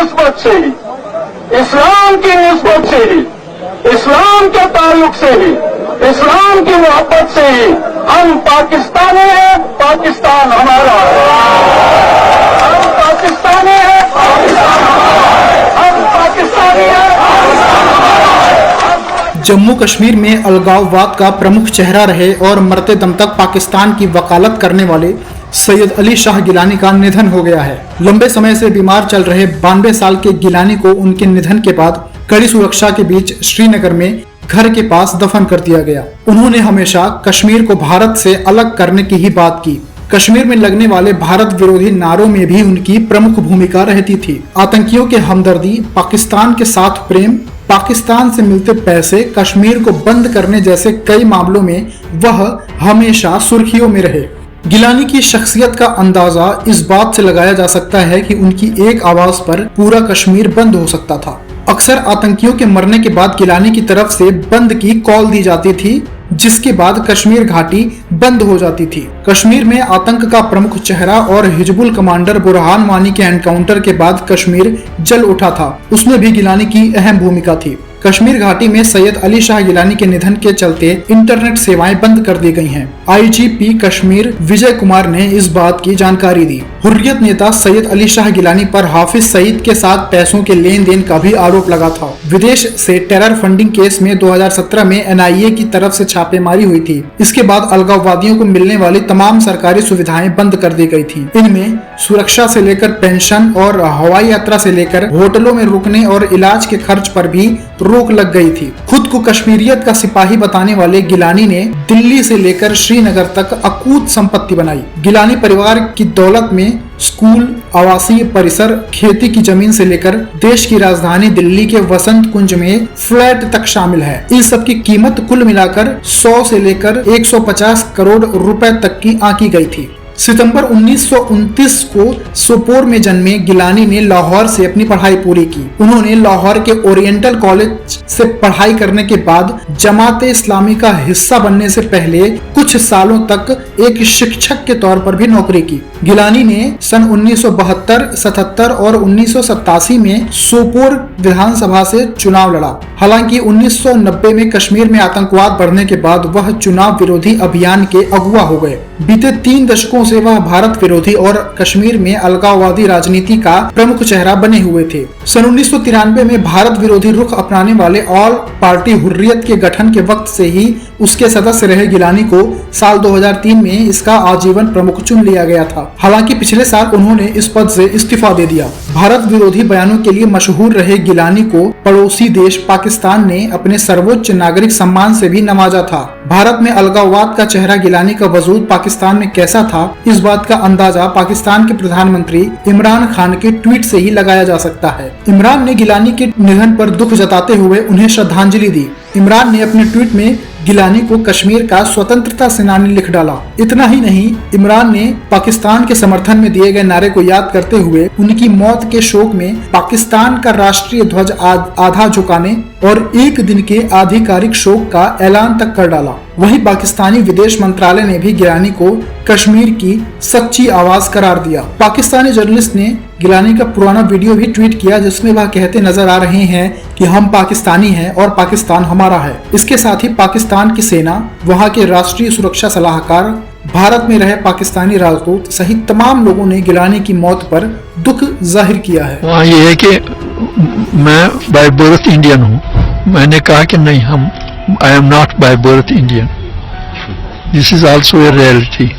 निस्बत से ही, इस्लाम की निस्बत से ही, इस्लाम के ताल्लुक से ही, इस्लाम की मोहब्बत से ही हम पाकिस्तानी हैं, पाकिस्तान हमारा है। हम पाकिस्तानी हैं, पाकिस्तान हमारा है। हम पाकिस्तानी हैं, पाकिस्तान हमारा है। जम्मू कश्मीर में अलगाववाद का प्रमुख चेहरा रहे और मरते दम तक पाकिस्तान की वकालत करने वाले सैयद अली शाह गिलानी का निधन हो गया है। लंबे समय से बीमार चल रहे 92 साल के गिलानी को उनके निधन के बाद कड़ी सुरक्षा के बीच श्रीनगर में घर के पास दफन कर दिया गया। उन्होंने हमेशा कश्मीर को भारत से अलग करने की ही बात की। कश्मीर में लगने वाले भारत विरोधी नारों में भी उनकी प्रमुख भूमिका रहती थी। आतंकियों के हमदर्दी, पाकिस्तान के साथ प्रेम, पाकिस्तान से मिलते पैसे, कश्मीर को बंद करने जैसे कई मामलों में वह हमेशा सुर्खियों में रहे। गिलानी की शख्सियत का अंदाजा इस बात से लगाया जा सकता है कि उनकी एक आवाज पर पूरा कश्मीर बंद हो सकता था। अक्सर आतंकियों के मरने के बाद गिलानी की तरफ से बंद की कॉल दी जाती थी, जिसके बाद कश्मीर घाटी बंद हो जाती थी। कश्मीर में आतंक का प्रमुख चेहरा और हिजबुल कमांडर बुरहान वानी के एनकाउंटर के बाद कश्मीर जल उठा था, उसमें भी गिलानी की अहम भूमिका थी। कश्मीर घाटी में सैयद अली शाह गिलानी के निधन के चलते इंटरनेट सेवाएं बंद कर दी गई हैं। आईजीपी कश्मीर विजय कुमार ने इस बात की जानकारी दी। हुर्रियत नेता सैयद अली शाह गिलानी पर हाफिज सईद के साथ पैसों के लेन देन का भी आरोप लगा था। विदेश से टेरर फंडिंग केस में 2017 में एनआईए की तरफ से छापेमारी हुई थी। इसके बाद अलगाववादियों को मिलने वाली तमाम सरकारी सुविधाएं बंद कर दी गई थी। इनमें सुरक्षा से लेकर पेंशन और हवाई यात्रा से लेकर होटलों में रुकने और इलाज के खर्च पर भी रोक लग गई थी। खुद को कश्मीरियत का सिपाही बताने वाले गिलानी ने दिल्ली से लेकर श्रीनगर तक अकूत संपत्ति बनाई। गिलानी परिवार की दौलत में स्कूल, आवासीय परिसर, खेती की जमीन से लेकर देश की राजधानी दिल्ली के वसंत कुंज में फ्लैट तक शामिल है। इस सब की कीमत कुल मिलाकर 100 से लेकर 150 करोड़ रुपए तक की आंकी गई थी। सितंबर 1929 को सोपोर में जन्मे गिलानी ने लाहौर से अपनी पढ़ाई पूरी की। उन्होंने लाहौर के ओरिएंटल कॉलेज से पढ़ाई करने के बाद जमात इस्लामी का हिस्सा बनने से पहले कुछ सालों तक एक शिक्षक के तौर पर भी नौकरी की। गिलानी ने सन 1972, 77 और 1987 में सोपोर विधानसभा से चुनाव लड़ा। हालांकि 1990 में कश्मीर में आतंकवाद बढ़ने के बाद वह चुनाव विरोधी अभियान के अगुवा हो गए। बीते 3 दशकों से वह भारत विरोधी और कश्मीर में अलगाववादी राजनीति का प्रमुख चेहरा बने हुए थे। सन 1993 में भारत विरोधी रुख अपनाने वाले ऑल पार्टी हुर्रियत के गठन के वक्त से ही उसके सदस्य रहे गिलानी को साल 2003 में इसका आजीवन प्रमुख चुन लिया गया था। हालांकि पिछले साल उन्होंने इस पद से इस्तीफा दे दिया। भारत विरोधी बयानों के लिए मशहूर रहे गिलानी को पड़ोसी देश पाकिस्तान ने अपने सर्वोच्च नागरिक सम्मान से भी नवाजा था। भारत में अलगाववाद का चेहरा गिलानी का वजूद पाकिस्तान में कैसा था, इस बात का अंदाजा पाकिस्तान के प्रधानमंत्री इमरान खान के ट्वीट से ही लगाया जा सकता है। इमरान ने गिलानी के निधन पर दुख जताते हुए उन्हें श्रद्धांजलि दी। इमरान ने अपने ट्वीट में गिलानी को कश्मीर का स्वतंत्रता सेनानी लिख डाला। इतना ही नहीं, इमरान ने पाकिस्तान के समर्थन में दिए गए नारे को याद करते हुए उनकी मौत के शोक में पाकिस्तान का राष्ट्रीय ध्वज आधा झुकाने और एक दिन के आधिकारिक शोक का ऐलान तक कर डाला। वहीं पाकिस्तानी विदेश मंत्रालय ने भी गिलानी को कश्मीर की सच्ची आवाज करार दिया। पाकिस्तानी जर्नलिस्ट ने गिलानी का पुराना वीडियो भी ट्वीट किया, जिसमें वह कहते नजर आ रहे हैं कि हम पाकिस्तानी हैं और पाकिस्तान हमारा है। इसके साथ ही पाकिस्तान की सेना, वहां के राष्ट्रीय सुरक्षा सलाहकार, भारत में रहे पाकिस्तानी राजदूत सहित तमाम लोगों ने गिलानी की मौत पर दुख जाहिर किया है। वहाँ ये है कि मैं बाय बर्थ इंडियन हूँ। मैंने कहा कि नहीं, I am not by birth Indian. This is also a reality.